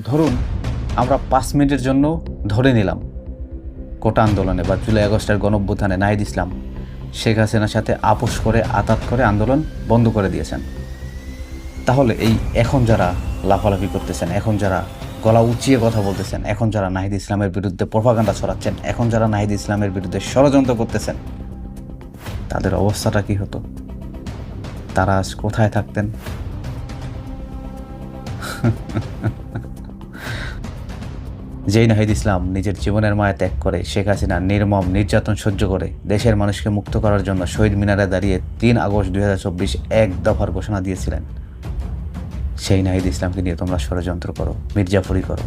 ধরুন আমরা 5 মিনিটের জন্য ধরে নিলাম কোটা আন্দোলনে বা জুলাই আগস্টের গণঅভ্যুত্থানে নাহিদ ইসলাম শেখ হাসিনার সাথে আপোষ করে আতাত করে আন্দোলন বন্ধ করে দিয়েছেন। তাহলে এই এখন যারা লাফালাফি করতেছেন, এখন যারা গলা উঁচিয়ে কথা বলতেছেন, এখন যারা নাহিদ ইসলামের বিরুদ্ধে প্রপাগান্ডা ছড়াচ্ছেন, এখন যারা নাহিদ ইসলামের বিরুদ্ধে ষড়যন্ত্র করতেছেন, তাদের অবস্থাটা কি হতো? তারা আজ কোথায় থাকতেন? যেই নাহিদ ইসলাম নিজের জীবনের মায়া ত্যাগ করে শেখ হাসিনার নির্মম নির্যাতন সহ্য করে দেশের মানুষকে মুক্ত করার জন্য শহীদ মিনারে দাঁড়িয়ে 3 আগস্ট 2024 এক দফার ঘোষণা দিয়েছিলেন, সেই নাহিদ ইসলামকে নিয়ে তোমরা ষড়যন্ত্র করো, মির্জাফরি করো।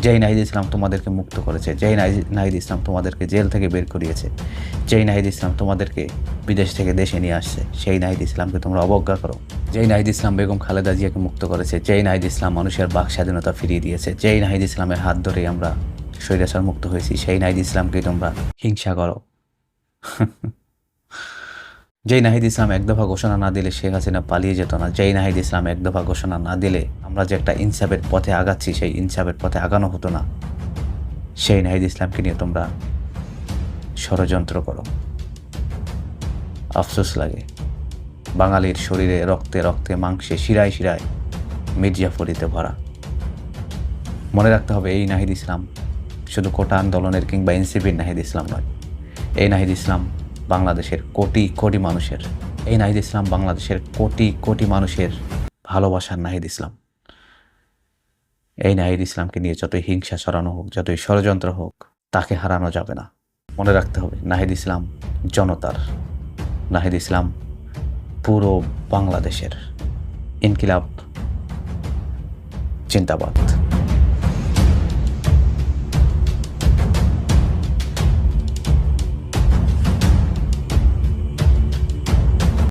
যেই নাহিদ ইসলাম তোমাদেরকে মুক্ত করেছে, যেই নাহিদ ইসলাম তোমাদেরকে জেল থেকে বের করিয়েছে, যেই নাহিদ ইসলাম তোমাদেরকে বিদেশ থেকে দেশে নিয়ে আসছে, সেই নাহিদ ইসলামকে তোমরা অবজ্ঞা করো। যেই নাহিদ ইসলাম বেগম খালেদা জিয়াকে মুক্ত করেছে, যেই নাহিদ ইসলাম মানুষের বাক স্বাধীনতা ফিরিয়ে দিয়েছে, যেই নাহিদ ইসলামের হাত ধরেই আমরা স্বৈরাচার মুক্ত হয়েছি, সেই নাহিদ ইসলামকে তোমরা হিংসা করো। যেই নাহিদ ইসলাম এক দফা ঘোষণা না দিলে শেখ হাসিনা পালিয়ে যেত না, যেই নাহিদ ইসলাম এক দফা ঘোষণা না দিলে আমরা যে একটা ইনসাফের পথে আগাচ্ছি সেই ইনসাফের পথে আগানো হতো না, সেই নাহিদ ইসলামকে নিয়ে তোমরা ষড়যন্ত্র করো। আফসোস লাগে, বাঙালির শরীরে রক্তে রক্তে মাংসে শিরায় শিরায় মির্জাফরিতে ভরা। মনে রাখতে হবে, এই নাহিদ ইসলাম শুধু কোটা আন্দোলনের কিংবা এনসিপির নাহিদ ইসলাম নয়। এই নাহিদ ইসলাম বাংলাদেশের কোটি কোটি মানুষের, এই নাহিদ ইসলাম বাংলাদেশের কোটি কোটি মানুষের ভালোবাসার নাহিদ ইসলাম। এই নাহিদ ইসলামকে নিয়ে যতই হিংসা ছড়ানো হোক, যতই ষড়যন্ত্র হোক, তাকে হারানো যাবে না। মনে রাখতে হবে, নাহিদ ইসলাম জনতার, নাহিদ ইসলাম পুরো বাংলাদেশের। ইনকিলাব জিন্দাবাদ।